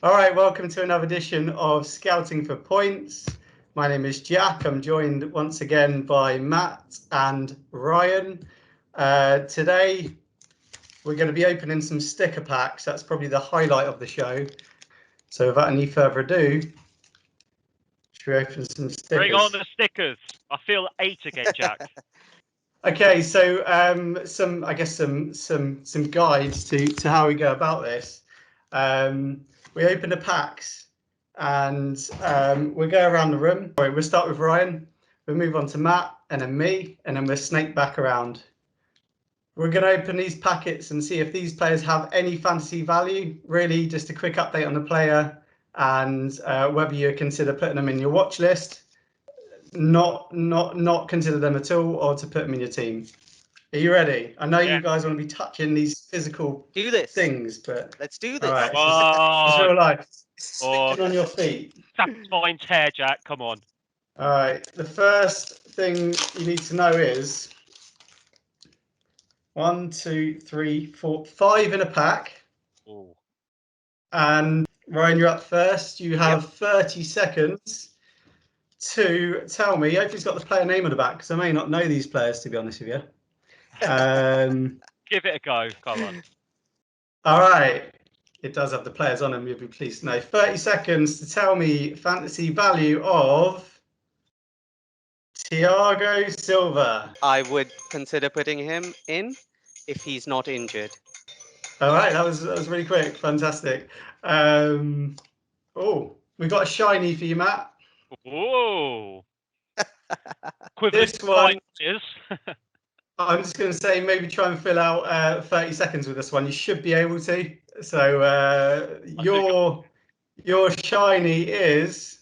All right, welcome to another edition of Scouting for Points. My name is Jack. I'm joined once again by Matt and Ryan. Today, we're going to be opening some sticker packs. That's probably the highlight of the show. So without any further ado, should we open some stickers? Bring on the stickers. I feel 8 again, Jack. Okay, so some guides to how we go about this. We open the packs and we'll go around the room. All right, we'll start with Ryan. We'll move on to Matt and then me, and then we'll snake back around. We're going to open these packets and see if these players have any fantasy value. Really, just a quick update on the player and whether you consider putting them in your watch list. Not consider them at all, or to put them in your team. Are you ready? I know you guys want to be touching these physical things, but let's do this. All right, it's real life. Sticking on your feet. Satisfying tear, Jack. Come on. All right. The first thing you need to know is 1, 2, 3, 4, 5 in a pack. Ooh. And Ryan, you're up first. You have 30 seconds to tell me. Hopefully, it's got the player name on the back, because I may not know these players, to be honest with you. Give it a go. Come on. All right. It does have the players on them, you'll be pleased to know. 30 seconds to tell me fantasy value of Thiago Silva. I would consider putting him in if he's not injured. All right, that was really quick. Fantastic. Oh, we've got a shiny for you, Matt. Whoa. This one is. I'm just going to say maybe try and fill out 30 seconds with this one. You should be able to. So your shiny is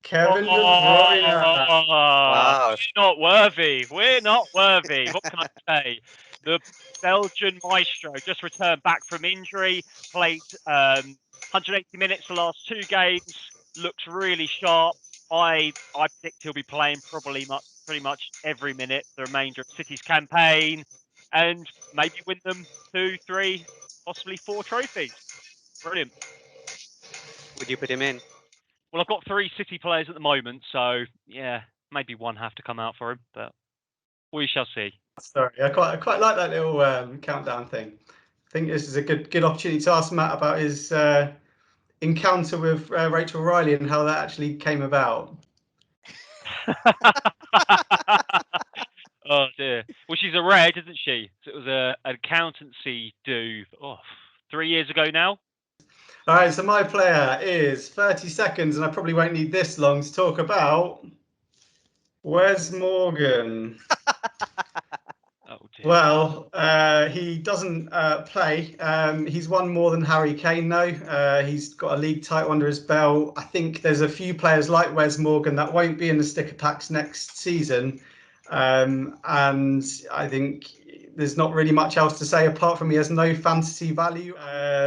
Kevin De Bruyne. Wow. We're not worthy. We're not worthy. What can I say? The Belgian maestro just returned back from injury, played 180 minutes the last 2 games, looks really sharp. I predict he'll be playing pretty much every minute the remainder of City's campaign, and maybe win them 2, 3, possibly 4 trophies. Brilliant. Would you put him in? Well, I've got 3 City players at the moment, so yeah, maybe one have to come out for him, but we shall see. Sorry, I quite like that little countdown thing. I think this is a good opportunity to ask Matt about his encounter with Rachel Riley and how that actually came about. Oh dear. Well, she's a red, isn't she? So it was an accountancy do 3 years ago now. All right, so my player is 30 seconds, and I probably won't need this long to talk about Wes Morgan. Oh dear. Well, he doesn't play. He's won more than Harry Kane, though. He's got a league title under his belt. I think there's a few players like Wes Morgan that won't be in the sticker packs next season. And I think there's not really much else to say apart from he has no fantasy value.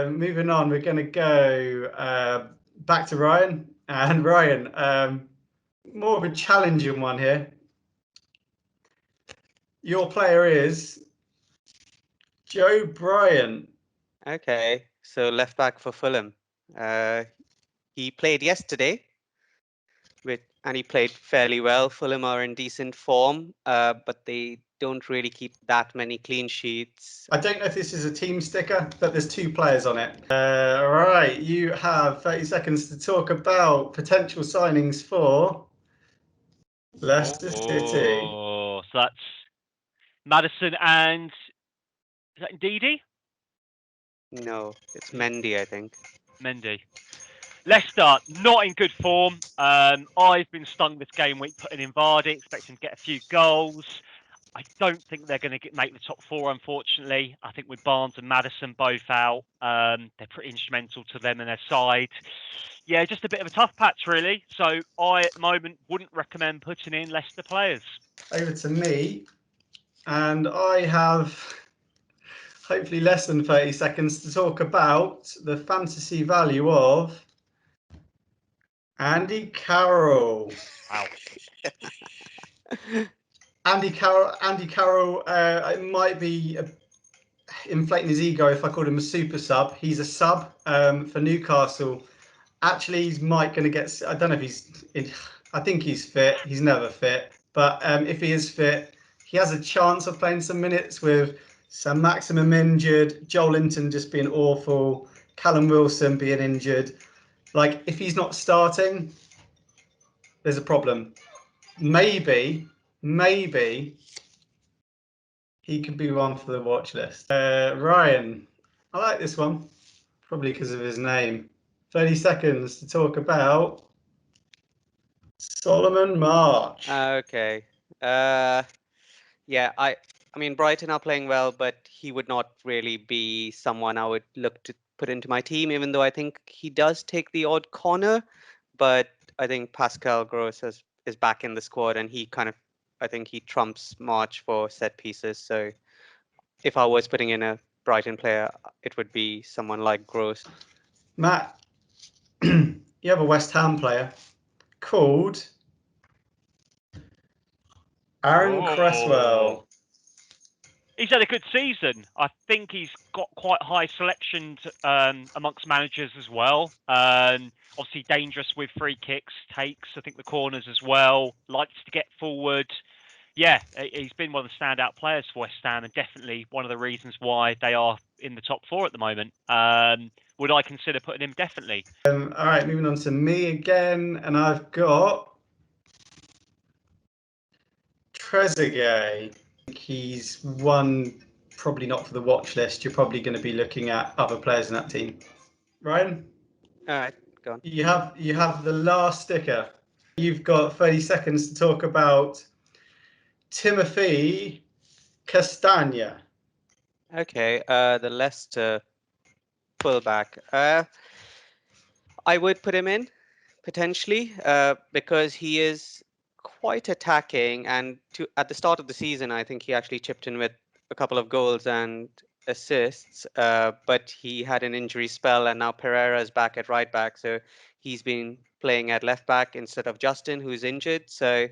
Moving on, we're going to go back to Ryan. And Ryan, more of a challenging one here. Your player is Joe Bryant. Okay, so left back for Fulham. He played yesterday, and he played fairly well. Fulham are in decent form, but they don't really keep that many clean sheets. I don't know if this is a team sticker, but there's 2 players on it. All right, you have 30 seconds to talk about potential signings for Leicester City. Oh, so that's Maddison and is that Ndidi? No, it's Mendy, I think. Mendy. Leicester not in good form. I've been stung this game week putting in Vardy, expecting to get a few goals. I don't think they're going to make the top 4, unfortunately. I think with Barnes and Maddison both out, they're pretty instrumental to them and their side. Yeah, just a bit of a tough patch, really. So I, at the moment, wouldn't recommend putting in Leicester players. Over to me, and I have hopefully less than 30 seconds to talk about the fantasy value of Andy Carroll. Wow. Andy Carroll, it might be inflating his ego if I called him a super sub. He's a sub for Newcastle. Actually, he's going to get. I don't know if he's. I think he's fit. He's never fit, but if he is fit, he has a chance of playing some minutes with Sam Maximum injured, Joel Linton just being awful, Callum Wilson being injured. Like, if he's not starting, there's a problem. Maybe he could be one for the watch list. Ryan, I like this one, probably because of his name. 30 seconds to talk about Solomon March. Okay. Yeah, I mean, Brighton are playing well, but he would not really be someone I would look to put into my team, even though I think he does take the odd corner. But I think Pascal Gross is back in the squad, and I think he trumps March for set pieces. So if I was putting in a Brighton player, it would be someone like Gross. Matt, you have a West Ham player called Aaron Cresswell. He's had a good season. I think he's got quite high selection amongst managers as well. Obviously dangerous with free kicks, takes, I think the corners as well. Likes to get forward. Yeah, he's been one of the standout players for West Ham, and definitely one of the reasons why they are in the top four at the moment. Would I consider putting him? Definitely. All right, moving on to me again, and I've got Trezeguet. He's one probably not for the watch list. You're probably going to be looking at other players in that team. Ryan? All right, go on. You have the last sticker. You've got 30 seconds to talk about Timothy Castagna. Okay, the Leicester fullback. I would put him in potentially because he is quite attacking, and at the start of the season, I think he actually chipped in with a couple of goals and assists. But he had an injury spell, and now Pereira is back at right back, so he's been playing at left back instead of Justin, who's injured. So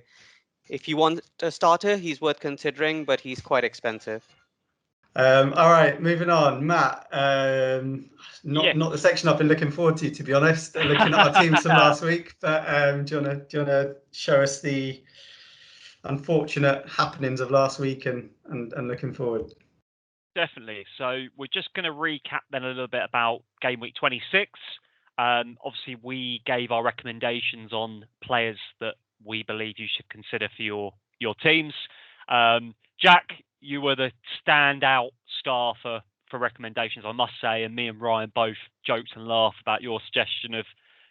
if you want a starter, he's worth considering, but he's quite expensive. All right, moving on. Matt, not the section I've been looking forward to be honest. Looking at our teams from last week, but do you wanna show us the unfortunate happenings of last week and looking forward? Definitely. So we're just going to recap then a little bit about game week 26. Obviously, we gave our recommendations on players that we believe you should consider for your teams. Jack, you were the standout star for recommendations, I must say, and me and Ryan both joked and laughed about your suggestion of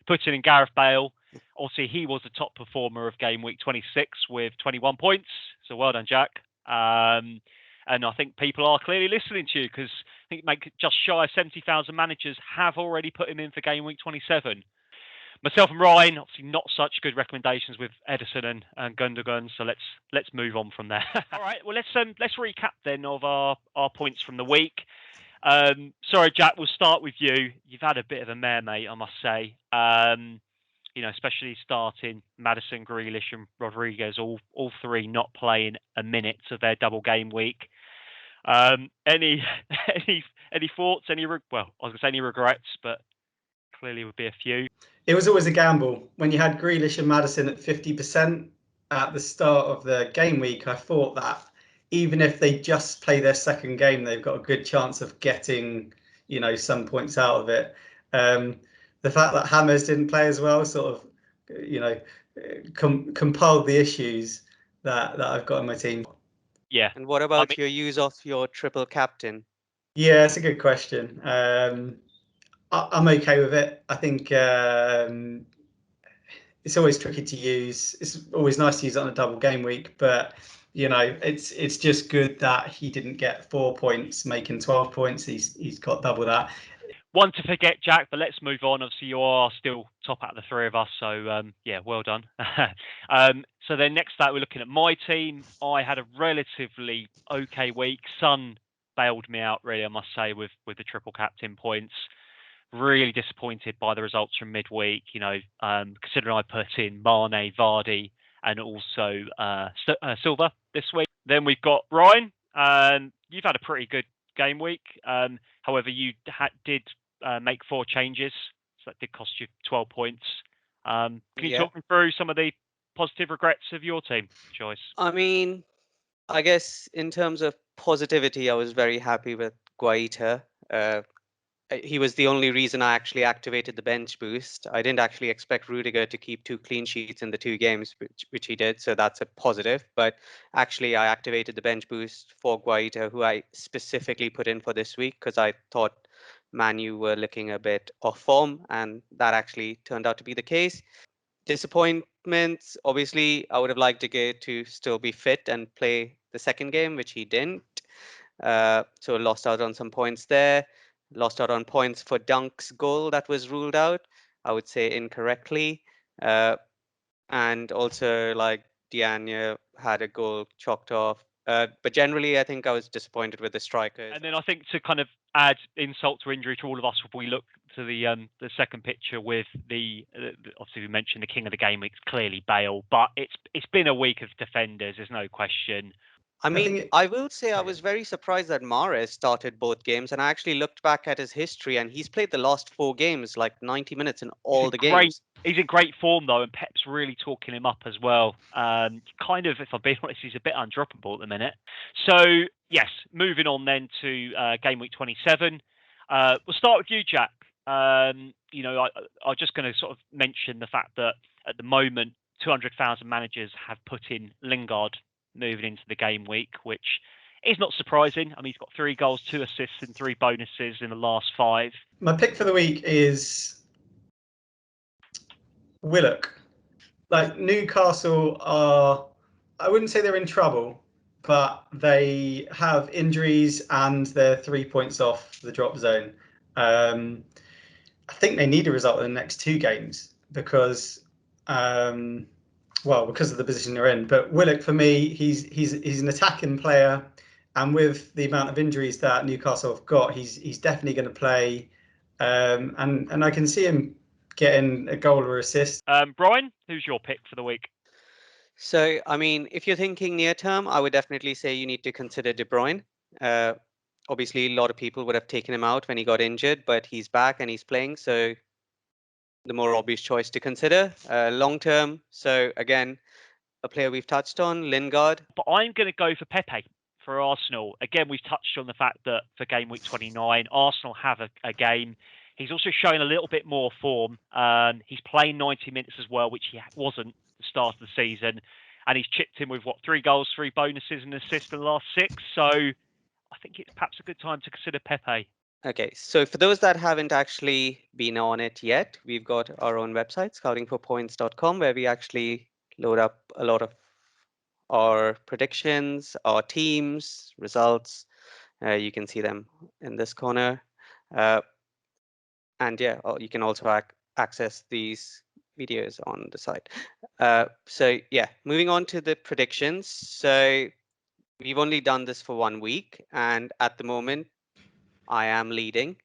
putting in Gareth Bale. Obviously, he was the top performer of game week 26 with 21 points. So well done, Jack. And I think people are clearly listening to you because I think just shy of 70,000 managers have already put him in for game week 27. Myself and Ryan, obviously not such good recommendations with Edison and Gundogan, so let's move on from there. All right, well let's recap then of our points from the week. Sorry, Jack, we'll start with you. You've had a bit of a mare, mate, I must say. Especially starting Maddison, Grealish, and Rodriguez, all three not playing a minute of their double game week. Any thoughts? I was gonna say any regrets, but clearly would be a few. It was always a gamble when you had Grealish and Maddison at 50% at the start of the game week. I thought that even if they just play their second game, they've got a good chance of getting some points out of it. The fact that Hammers didn't play as well sort of compiled the issues that I've got in my team. Yeah. And what about your use of your triple captain? Yeah, it's a good question. I'm okay with it. I think it's always tricky to use. It's always nice to use it on a double game week, but it's just good that he didn't get 4 points, making 12 points. He's got double that. One to forget, Jack, but let's move on. Obviously, you are still top out of the three of us, so yeah, well done. So then next up, we're looking at my team. I had a relatively okay week. Son bailed me out, really, I must say, with the triple captain points. Really disappointed by the results from midweek. Considering I put in Mane, Vardy, and also Silva this week. Then we've got Ryan. You've had a pretty good game week. However, you did make 4 changes, so that did cost you 12 points. Can you talk me through some of the positive regrets of your team choice? I mean, I guess in terms of positivity, I was very happy with Guaita. He was the only reason I actually activated the bench boost. I didn't actually expect Rudiger to keep 2 clean sheets in the 2 games, which he did, so that's a positive. But actually, I activated the bench boost for Guaita, who I specifically put in for this week because I thought Manu were looking a bit off form, and that actually turned out to be the case. Disappointments, obviously, I would have liked Gueye to still be fit and play the second game, which he didn't. So lost out on some points there. Lost out on points for Dunk's goal that was ruled out, I would say incorrectly. And also like Diana had a goal chalked off. But generally, I think I was disappointed with the strikers. And then I think to kind of add insult to injury to all of us, if we look to the second picture with the obviously we mentioned the king of the game week, clearly Bale, but it's been a week of defenders, there's no question. I mean, I will say I was very surprised that Mahrez started both games, and I actually looked back at his history, and he's played the last 4 games, like 90 minutes in all the games. He's in great form though, and Pep's really talking him up as well. Kind of, if I'm being honest, he's a bit undroppable at the minute. So yes, moving on then to game week 27. We'll start with you, Jack. I'm just going to sort of mention the fact that at the moment 200,000 managers have put in Lingard moving into the game week, which is not surprising. I mean, he's got 3 goals, 2 assists, and 3 bonuses in the last 5. My pick for the week is Willock. Like, Newcastle are, I wouldn't say they're in trouble, but they have injuries and they're 3 points off the drop zone. I think they need a result in the next 2 games because of the position they're in. But Willock, for me, he's an attacking player, and with the amount of injuries that Newcastle have got, he's definitely going to play, and I can see him getting a goal or assist. Brian, who's your pick for the week? So, I mean, if you're thinking near term, I would definitely say you need to consider De Bruyne. Obviously, a lot of people would have taken him out when he got injured, but he's back and he's playing. So the more obvious choice to consider. Long term, so again, a player we've touched on, Lingard. But I'm going to go for Pepe for Arsenal. Again, we've touched on the fact that for game week 29, Arsenal have a game. He's also showing a little bit more form. He's playing 90 minutes as well, which he wasn't at the start of the season. And he's chipped in with, 3 goals, 3 bonuses and assists in the last 6. So I think it's perhaps a good time to consider Pepe. Okay, so for those that haven't actually been on it yet, we've got our own website, scoutingforpoints.com, where we actually load up a lot of our predictions, our teams, results. You can see them in this corner. And yeah, you can also access these videos on the site. So yeah, moving on to the predictions. So we've only done this for 1 week, and at the moment, I am leading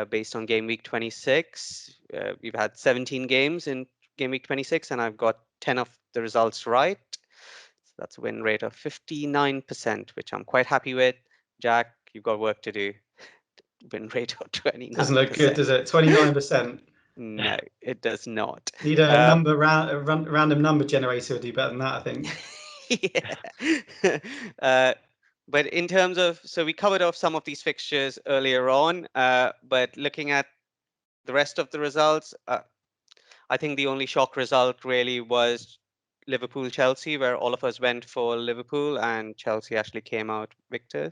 based on game week 26. We've had 17 games in game week 26, and I've got 10 of the results right. So that's a win rate of 59%, which I'm quite happy with. Jack, you've got work to do. Win rate of 29%. Doesn't look good, does it? 29%. No, it does not. Need a random number generator to do better than that, I think. Yeah. But in terms of, so we covered off some of these fixtures earlier on, but looking at the rest of the results, I think the only shock result really was Liverpool-Chelsea, where all of us went for Liverpool and Chelsea actually came out victor.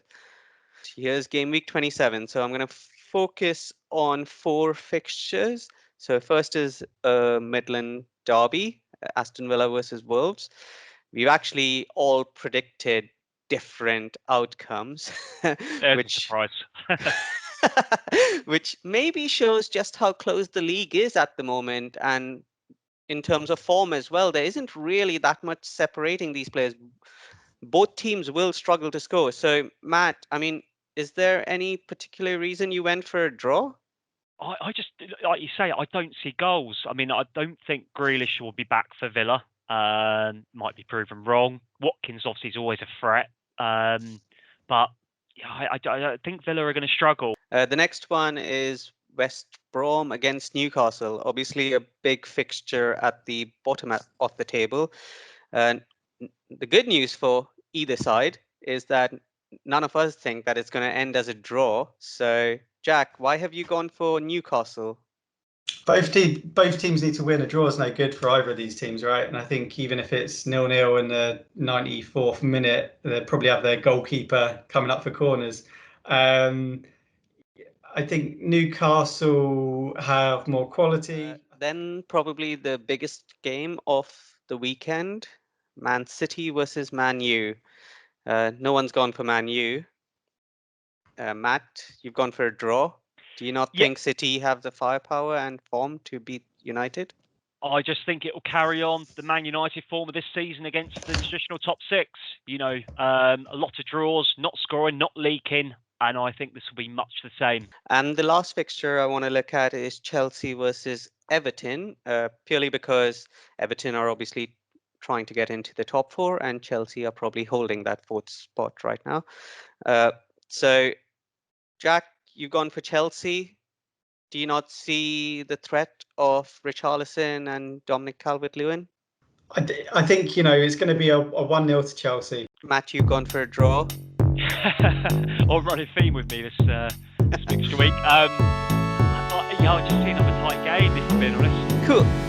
Here's game week 27. So I'm going to focus on 4 fixtures. So first is Midland Derby, Aston Villa versus Wolves. We've actually all predicted different outcomes, which maybe shows just how close the league is at the moment. And in terms of form as well, there isn't really that much separating these players. Both teams will struggle to score. So Matt, I mean, is there any particular reason you went for a draw? I just, like you say, I don't see goals. I mean, I don't think Grealish will be back for Villa. Might be proven wrong. Watkins obviously is always a threat. But yeah, I think Villa are going to struggle. The next one is West Brom against Newcastle. Obviously, a big fixture at the bottom of the table. And the good news for either side is that none of us think that it's going to end as a draw. So, Jack, why have you gone for Newcastle? Both teams need to win. A draw is no good for either of these teams, right? And I think even if it's 0-0 in the 94th minute, they'll probably have their goalkeeper coming up for corners. I think Newcastle have more quality. Then probably the biggest game of the weekend, Man City versus Man U. No one's gone for Man U. Matt, you've gone for a draw. Do you not think City have the firepower and form to beat United? I just think it will carry on the Man United form of this season against the traditional top six. You know, a lot of draws, not scoring, not leaking, and I think this will be much the same. And the last fixture I want to look at is Chelsea versus Everton, purely because Everton are obviously trying to get into the top four, and Chelsea are probably holding that fourth spot right now. So, Jack, you've gone for Chelsea. Do you not see the threat of Richarlison and Dominic Calvert-Lewin? I think, you know, it's going to be a 1-0 to Chelsea. Matt, you've gone for a draw. Or running theme with me this fixture week. I just see another tight game, if I'm being honest. Cool.